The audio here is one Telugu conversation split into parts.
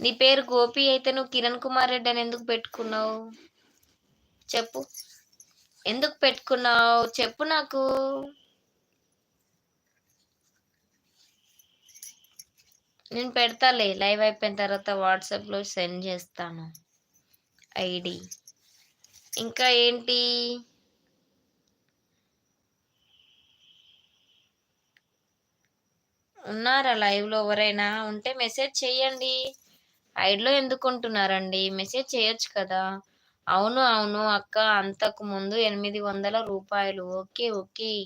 నీ పేరు గోపి అయితే నువ్వు కిరణ్ కుమార్ రెడ్డి అని ఎందుకు పెట్టుకున్నావు? చెప్పు. ఎందుకు పెట్టుకున్నావు? చెప్పు నాకు. నేను పెడతాలే, లైవ్ అయిపోయిన తర్వాత వాట్సాప్‌లో సెండ్ చేస్తాను ఐడీ. ఇంకా ఏంటి? ఉన్నారా లైవ్‌లో ఎవరైనా? ఉంటే మెసేజ్ చెయ్యండి. హైడ్‌లో ఎందుకుంటున్నారండి? మెసేజ్ చేయొచ్చు కదా! అవును. అవును అక్క, అంతకుముందు రూ. 800. ఓకే. ఓకే.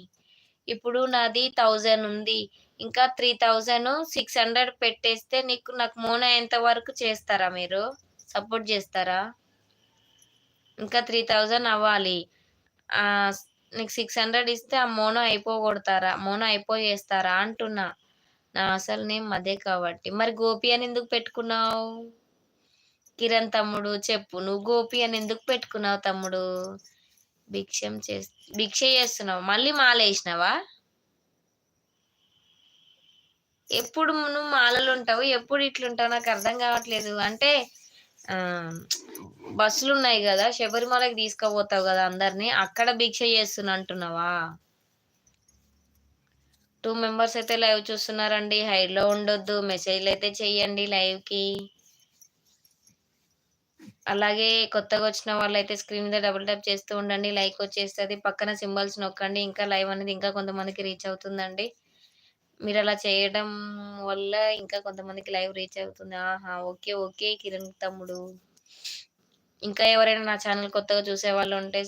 ఇప్పుడు నాది 1000 ఉంది. ఇంకా 3600 పెట్టేస్తే నాకు మోనో అయ్యేంత వరకు చేస్తారా మీరు? సపోర్ట్ చేస్తారా? ఇంకా 3000 అవ్వాలి. ఆహ్, నీకు 600 ఇస్తే ఆ మోనో అయిపోగొడతారా? మోనో అయిపోయేస్తారా అంటున్నా. నా అసలు నేమ్ అదే కాబట్టి. మరి గోపి అని ఎందుకు పెట్టుకున్నావు? కిరణ్ తమ్ముడు చెప్పు. నువ్వు గోపి అని ఎందుకు పెట్టుకున్నావు తమ్ముడు? భిక్షం చేస్ భిక్ష చేస్తున్నావా? మళ్ళీ మాలేసినావా? ఎప్పుడు నువ్వు మాలలుంటావు? ఎప్పుడు ఇట్లుంటావు? నాకర్థం కావట్లేదు. అంటే ఆహ్, బస్సులున్నాయి గదా! శబరిమలకి తీసుకపోతావు గదా అందరిని. అక్కడ భిక్ష చేస్తున్నా అంటున్నావా? 2 మెంబర్స్ అయితే లైవ్ చూస్తున్నారండి. హైడ్‌లో ఉండొద్దు. మెసేజ్‌లయితే చెయ్యండి లైవ్‌కి. అలాగే కొత్తగా వచ్చిన వాళ్ళైతే స్క్రీన్ మీద డబుల్ ట్యాప్ చేస్తూ ఉండండి. లైక్ వచ్చేస్తది. పక్కన సింబల్స్ నొక్కండి. ఇంకా లైవ్ అనేది ఇంకా కొంతమందికి రీచ్ అవుతుందండి. మీరలా చేయడం వల్ల ఇంకా కొంతమందికి లైవ్ రీచ్ అవుతుంది. ఆహా! ఓకే. ఓకే. కిరణ్ తమ్ముడు. ఇంకా ఎవరైనా నా ఛానెల్ కొత్తగా చూసేవాళ్ళు ఉంటే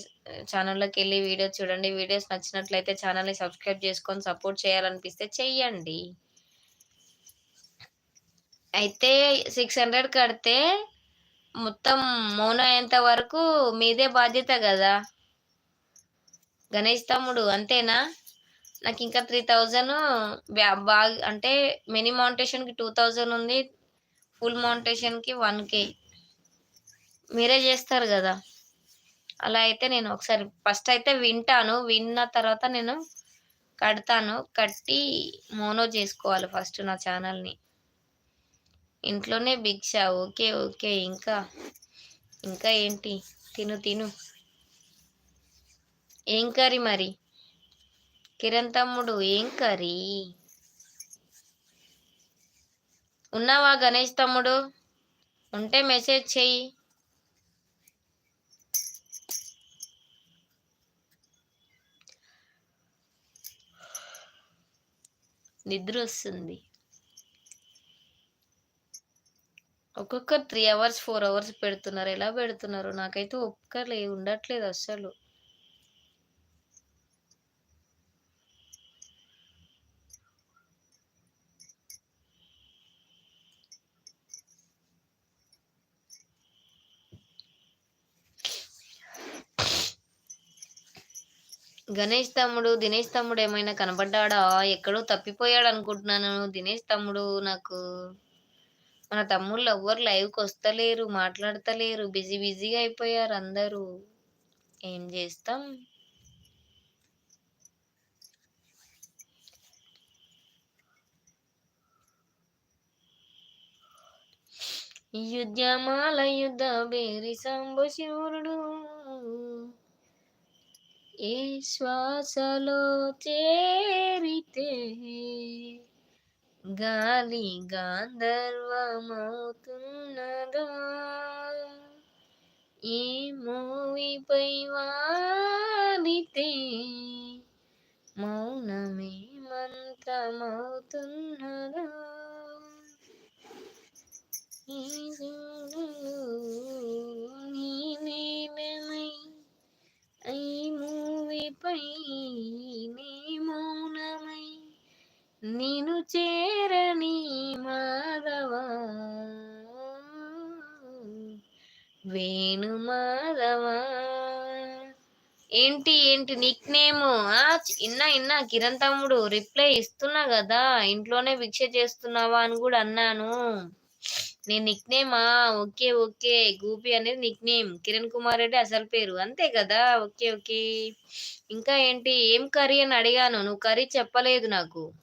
ఛానెల్‌లోకెళ్ళి వీడియోస్ చూడండి. వీడియోస్ నచ్చినట్లయితే ఛానెల్‌ని సబ్స్క్రైబ్ చేసుకొని సపోర్ట్ చేయాలనిపిస్తే చెయ్యండి. అయితే 600 కడితే మొత్తం మౌనం అయ్యేంత వరకు మీదే బాధ్యత గదా! గణేష్ తమ్ముడు అంతేనా? నాకింకా 3000 అంటే మినీ మౌంటేషన్‌కి 2000 ఉంది. ఫుల్ మౌంటేషన్‌కి 1,000 మీరే జేస్తారు గదా! అలా అయితే నేను ఒకసారి ఫస్ట్ అయితే వింటాను. విన్న తర్వాత నేను కడతాను. కట్టి మోనో జేసుకోవాలి ఫస్ట్ నా ఛానెల్‌ని. ఇంట్లోనే భిక్ష. ఓకే. ఓకే. ఇంకా ఏంటి? తిను తిను. ఏం కర్రీ మరి? కిరణ్ తమ్ముడు ఏం కర్రీ? ఉన్నావా గణేష్ తమ్ముడు? ఉంటే మెసేజ్ చెయ్యి. నిద్రొస్తుంది. ఒక్కొక్కరు 3 అవర్స్, 4 అవర్స్ పెడుతున్నారు. ఎలా పెడుతున్నారో నాకైతే ఓపిక ఉండట్లేదు అస్సలు. దినేష్ తమ్ముడు ఏమైనా కనపడ్డాడా? ఎక్కడో తప్పిపోయాడనుకుంటున్నాను. దినేష్ తమ్ముడు నాకు మన తమ్ముళ్ళు ఎవ్వరు లైవ్‌కొస్తలేరు, మాట్లాడతలేరు. బిజీగా అయిపోయారు అందరూ. ఏం జేస్తాం? యుద్ధమాల యుద్ధ భేరి సాంబ శూరుడు ఏ శ్వాసలో చేరితే గాలి గాంధర్వమవుతున్నదో ఈ మూవిపై వాలితే మౌనమే మంత్రమవుతున్నదో ఈ నీ నీడనై ఈ మూవిపై నీ మౌనమై నిను చేరని మాధవా వేణు మాధవా. ఏంటి నిక్ నేము? ఇన్నా కిరణ్ తమ్ముడు రిప్లై ఇస్తున్నా గదా! ఇంట్లోనే భిక్ష చేస్తున్నావా అని గూడా అన్నాను. నీ నిక్ నేమా? ఓకే. ఓకే. గోపి అనేది నిక్ నేమ్. కిరణ్ కుమార్ రెడ్డి అసలు పేరు. అంతే కదా! ఓకే. ఓకే. ఇంకా ఏంటి? ఏం కర్రీ అని అడిగాను. నువ్వు కర్రీ చెప్పలేదు నాకు.